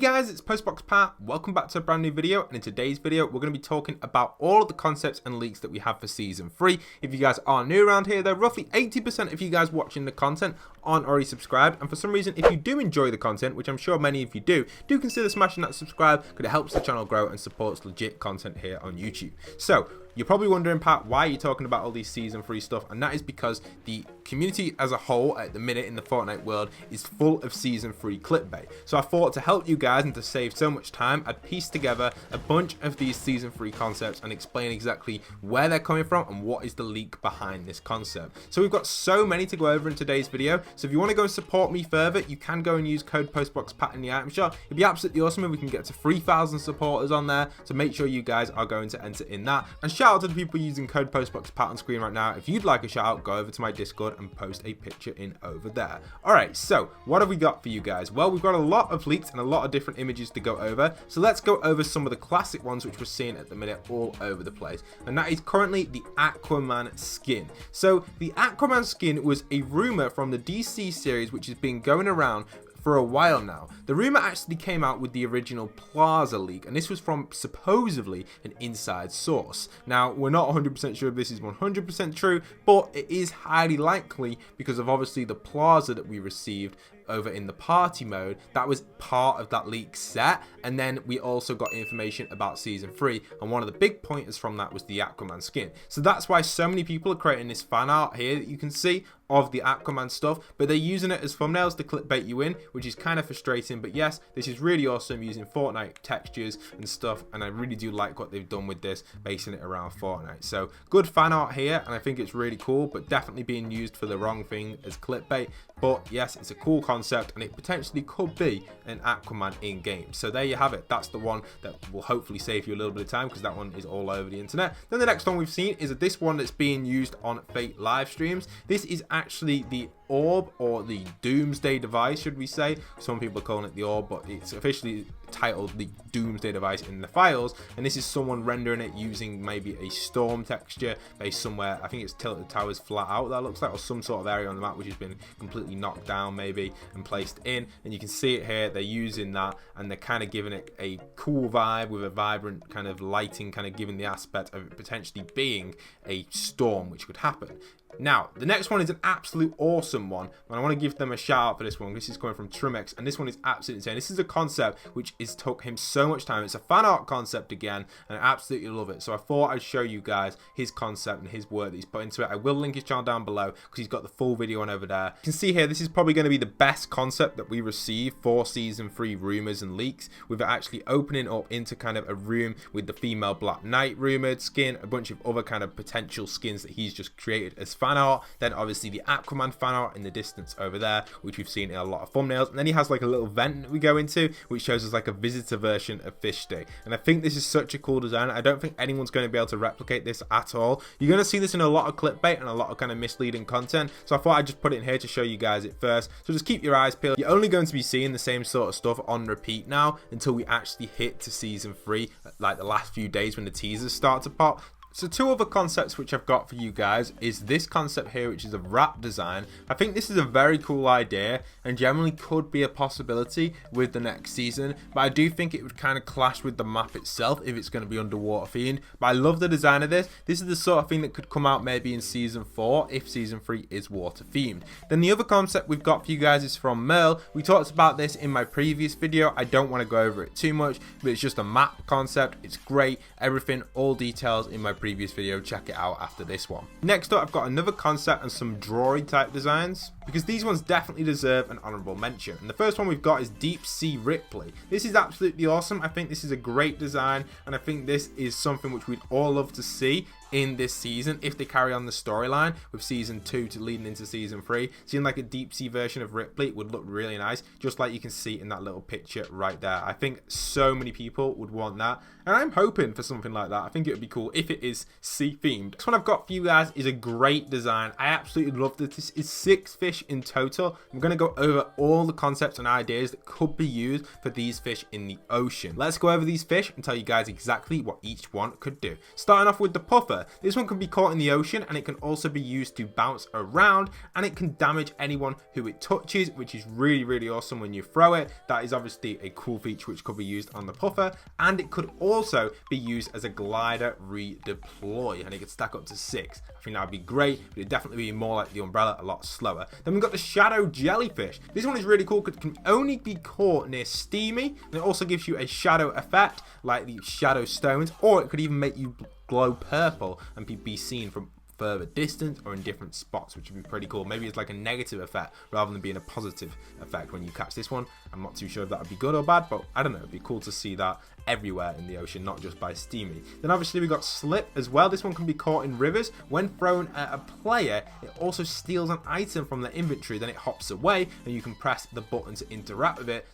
Hey guys, it's postboxpat. Welcome back to a brand new video, and in today's video we're going to be talking about all of the concepts and leaks that we have for season 3. If you guys are new around here, though, roughly 80% of you guys watching the content aren't already subscribed, and for some reason, if you do enjoy the content, which I'm sure many of you do consider smashing that subscribe because it helps the channel grow and supports legit content here on YouTube. So you're probably wondering, Pat, why are you talking about all these season 3 stuff? And that is because the community as a whole at the minute in the Fortnite world is full of season 3 clickbait. So I thought to help you guys and to save so much time, I'd piece together a bunch of these season 3 concepts and explain exactly where they're coming from and what is the leak behind this concept. So we've got so many to go over in today's video. So if you want to go and support me further, you can go and use code postboxpat in the item shop. It'd be absolutely awesome if we can get to 3,000 supporters on there. So make sure you guys are going to enter in that. And shout out to the people using code postboxpat on screen right now. If you'd like a shout out, go over to my Discord and post a picture in over there. Alright, so what have we got for you guys? Well, we've got a lot of leaks and a lot of different images to go over. So let's go over some of the classic ones which we're seeing at the minute all over the place. And that is currently the Aquaman skin. So the Aquaman skin was a rumor from the DC series which has been going around for a while now. The rumor actually came out with the original Plaza leak, and this was from supposedly an inside source. Now, we're not 100% sure if this is 100% true, but it is highly likely because of obviously the Plaza that we received over in the party mode. That was part of that leak set, and then we also got information about season 3, and one of the big pointers from that was the Aquaman skin. So that's why so many people are creating this fan art here that you can see of the Aquaman stuff, but they're using it as thumbnails to clickbait you in, which is kind of frustrating. But yes, this is really awesome using Fortnite textures and stuff, and I really do like what they've done with this, basing it around Fortnite. So good fan art here, and I think it's really cool, but definitely being used for the wrong thing as clickbait. But yes, it's a cool concept, and it potentially could be an Aquaman in game. So there you have it. That's the one that will hopefully save you a little bit of time, because that one is all over the internet. Then the next one we've seen is this one that's being used on fake live streams. This is actually the orb, or the Doomsday device, should we say. Some people are calling it the orb, but it's officially titled the Doomsday device in the files, and this is someone rendering it using maybe a storm texture based somewhere. I think it's Tilted Towers flat out, that looks like, or some sort of area on the map which has been completely knocked down maybe and placed in, and you can see it here. They're using that, and they're kind of giving it a cool vibe with a vibrant kind of lighting, kind of giving the aspect of it potentially being a storm which could happen. Now, the next one is an absolute awesome one, and I want to give them a shout out for this one. This is coming from Trimex, and this one is absolutely insane. This is a concept which is took him so much time. It's a fan art concept again, and I absolutely love it. So I thought I'd show you guys his concept and his work that he's put into it. I will link his channel down below because he's got the full video on over there. You can see here, this is probably going to be the best concept that we receive for season 3 rumors and leaks, with it actually opening up into kind of a room with the female Black Knight rumored skin, a bunch of other kind of potential skins that he's just created as fan art. Then obviously the Aquaman fan art in the distance over there, which we've seen in a lot of thumbnails. And then he has like a little vent that we go into, which shows us like a visitor version of Fish Day. And I think this is such a cool design. I don't think anyone's going to be able to replicate this at all. You're going to see this in a lot of clickbait and a lot of kind of misleading content. So I thought I'd just put it in here to show you guys it first. So just keep your eyes peeled. You're only going to be seeing the same sort of stuff on repeat now until we actually hit to season 3, like the last few days when the teasers start to pop. So two other concepts which I've got for you guys is this concept here, which is a wrap design. I think this is a very cool idea and generally could be a possibility with the next season, but I do think it would kind of clash with the map itself if it's going to be underwater themed. But I love the design of this. This is the sort of thing that could come out maybe in season 4 if season 3 is water themed. Then the other concept we've got for you guys is from Merle. We talked about this in my previous video. I don't want to go over it too much, but it's just a map concept. It's great. Everything, all details in my previous video. Check it out after this one. Next up, I've got another concept and some drawing type designs, because these ones definitely deserve an honorable mention. And the first one we've got is Deep Sea Ripley. This is absolutely awesome. I think this is a great design, and I think this is something which we'd all love to see in this season if they carry on the storyline with season 2 to leading into season 3. Seeing like a deep sea version of Ripley would look really nice, just like you can see in that little picture right there. I think so many people would want that, and I'm hoping for something like that. I think it would be cool if it is sea themed. Next one I've got for you guys is a great design. I absolutely love this. This is 6 fish fish in total. I'm going to go over all the concepts and ideas that could be used for these fish in the ocean. Let's go over these fish and tell you guys exactly what each one could do. Starting off with the puffer. This one can be caught in the ocean, and it can also be used to bounce around, and it can damage anyone who it touches, which is really awesome when you throw it. That is obviously a cool feature which could be used on the puffer, and it could also be used as a glider redeploy, and it could stack up to 6. I think that would be great, but it'd definitely be more like the umbrella, a lot slower. Then we've got the shadow jellyfish. This one is really cool because it can only be caught near steamy, and it also gives you a shadow effect like the shadow stones, or it could even make you glow purple and be seen from further distance or in different spots, which would be pretty cool. Maybe it's like a negative effect rather than being a positive effect when you catch this one. I'm not too sure if that would be good or bad, but I don't know, it'd be cool to see that everywhere in the ocean, not just by steamy. Then obviously we got slip as well. This one can be caught in rivers. When thrown at a player, it also steals an item from their inventory, then it hops away and you can press the button to interact with it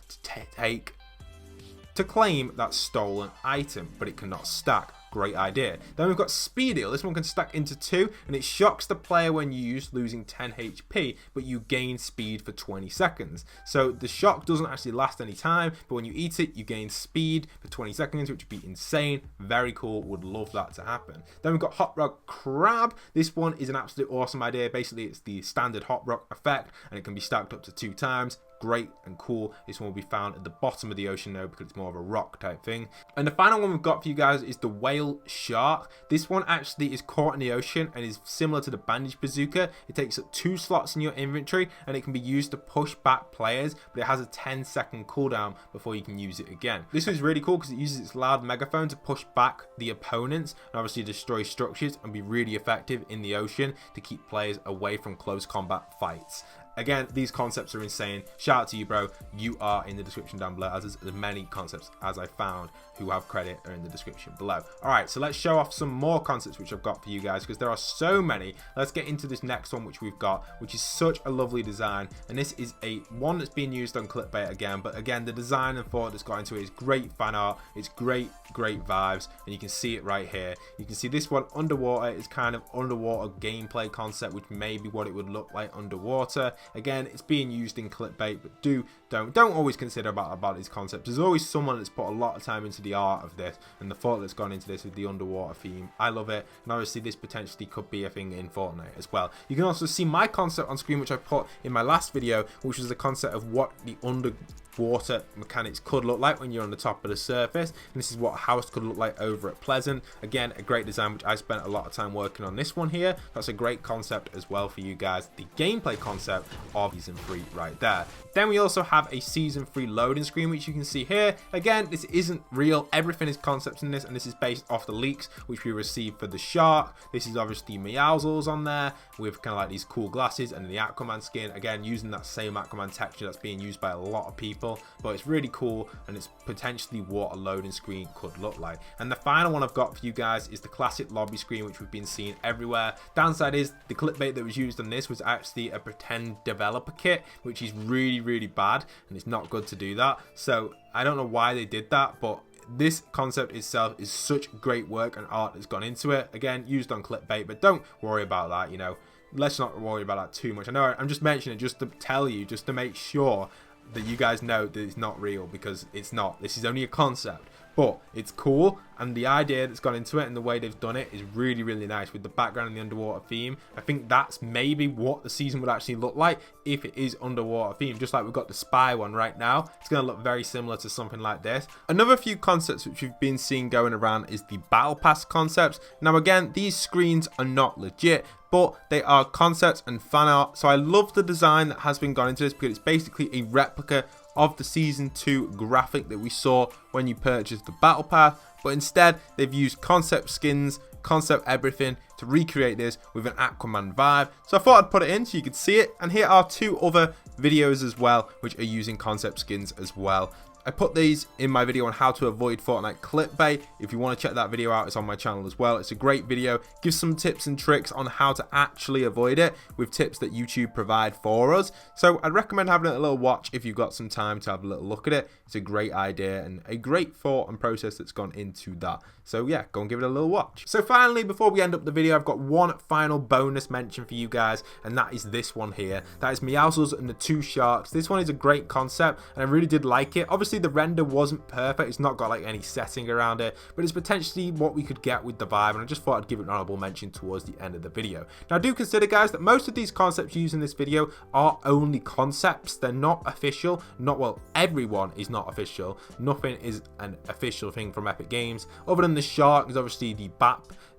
to claim that stolen item, but it cannot stack. Great idea. Then we've got speed eel. This one can stack into 2, and it shocks the player when used, losing 10 HP, but you gain speed for 20 seconds. So the shock doesn't actually last any time, but when you eat it, you gain speed for 20 seconds, which would be insane. Very cool. Would love that to happen. Then we've got hot rock crab. This one is an absolute awesome idea. Basically, it's the standard hot rock effect, and it can be stacked up to 2 times. Great and cool. This one will be found at the bottom of the ocean though, because it's more of a rock type thing. And the final one we've got for you guys is the whale shark. This one actually is caught in the ocean and is similar to the bandage bazooka. It takes up 2 slots in your inventory, and it can be used to push back players, but it has a 10-second cooldown before you can use it again. This is really cool because it uses its loud megaphone to push back the opponents and obviously destroy structures, and be really effective in the ocean to keep players away from close combat fights. Again, these concepts are insane. Shout out to you, bro. You are in the description down below, as many concepts as I found who have credit are in the description below. All right, so let's show off some more concepts which I've got for you guys, because there are so many. Let's get into this next one which we've got, which is such a lovely design, and this is one that's being used on clickbait again, but again, the design and thought that's got into it is great fan art. It's great vibes, and you can see it right here. You can see this one underwater is kind of underwater gameplay concept, which may be what it would look like underwater. Again, it's being used in clickbait, but don't always consider about these concepts. There's always someone that's put a lot of time into the art of this and the thought that's gone into this with the underwater theme. I love it, and obviously this potentially could be a thing in Fortnite as well. You can also see my concept on screen, which I put in my last video, which was the concept of what the underwater mechanics could look like when you're on the top of the surface, and this is what a house could look like over at Pleasant. Again, a great design, which I spent a lot of time working on this one here. That's a great concept as well for you guys, the gameplay concept of season 3 right there. Then we also have a season 3 loading screen, which you can see here. Again, this isn't real, everything is concept in this, and this is based off the leaks which we received for the shark. This is obviously Meowsles on there with kind of like these cool glasses, and the Aquaman skin, again using that same Aquaman texture that's being used by a lot of people, but it's really cool, and it's potentially what a loading screen could look like. And the final one I've got for you guys is the classic lobby screen, which we've been seeing everywhere. Downside is the clickbait that was used on this was actually a pretend developer kit, which is really bad, and it's not good to do that. So I don't know why they did that, but this concept itself is such great work and art that's gone into it. Again, used on clickbait, but don't worry about that, you know. Let's not worry about that too much. I know I'm just mentioning it just to tell you, just to make sure that you guys know that it's not real, because it's not. This is only a concept, but it's cool, and the idea that's gone into it and the way they've done it is really nice with the background and the underwater theme. I think that's maybe what the season would actually look like if it is underwater theme, just like we've got the spy one right now. It's going to look very similar to something like this. Another few concepts which we've been seeing going around is the battle pass concepts. Now again, these screens are not legit, but they are concepts and fan art. So I love the design that has been gone into this, because it's basically a replica of the season 2 graphic that we saw when you purchased the battle pass, but instead they've used concept skins, concept everything to recreate this with an Aquaman vibe. So I thought I'd put it in so you could see it, and here are 2 other videos as well which are using concept skins as well. I put these in my video on how to avoid Fortnite clickbait. If you want to check that video out, it's on my channel as well. It's a great video, gives some tips and tricks on how to actually avoid it with tips that YouTube provide for us. So I'd recommend having a little watch if you've got some time to have a little look at it. It's a great idea and a great thought and process that's gone into that. So yeah, go and give it a little watch. So finally, before we end up the video, I've got one final bonus mention for you guys, and that is this one here. That is Meowscles and the two sharks. This one is a great concept, and I really did like it. Obviously, the render wasn't perfect. It's not got like any setting around it, but it's potentially what we could get with the vibe, and I just thought I'd give it an honorable mention towards the end of the video. Now, do consider, guys, that most of these concepts used in this video are only concepts. They're not official. Well, everyone is not official. Nothing is an official thing from Epic Games, other than the shark is obviously the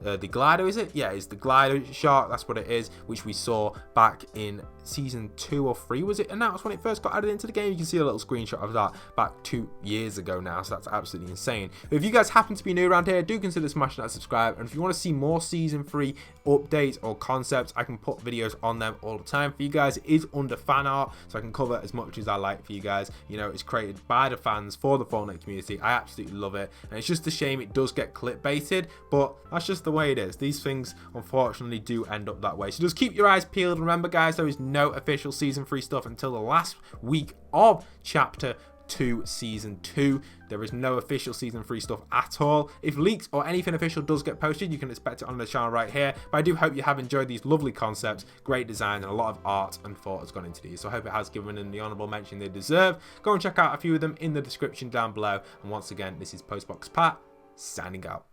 the glider, is it? Yeah, it's the glider shark. That's what it is, which we saw back in season 2 or 3 was it announced when it first got added into the game. You can see a little screenshot of that back 2 years ago now, so that's absolutely insane. But if you guys happen to be new around here, do consider smashing that subscribe, and if you want to see more season 3 updates or concepts, I can put videos on them all the time for you guys. It is under fan art, so I can cover as much as I like for you guys. You know, it's created by the fans for the Fortnite community. I absolutely love it, and it's just a shame it does get clickbaited, but that's just the way it is. These things unfortunately do end up that way, so just keep your eyes peeled. Remember, guys, there is no official season 3 stuff until the last week of chapter 2 season 2. There is no official season 3 stuff at all. If leaks or anything official does get posted, you can expect it on the channel right here. But I do hope you have enjoyed these lovely concepts, great design, and a lot of art and thought has gone into these. So I hope it has given them the honorable mention they deserve. Go and check out a few of them in the description down below. And once again, this is postboxpat signing out.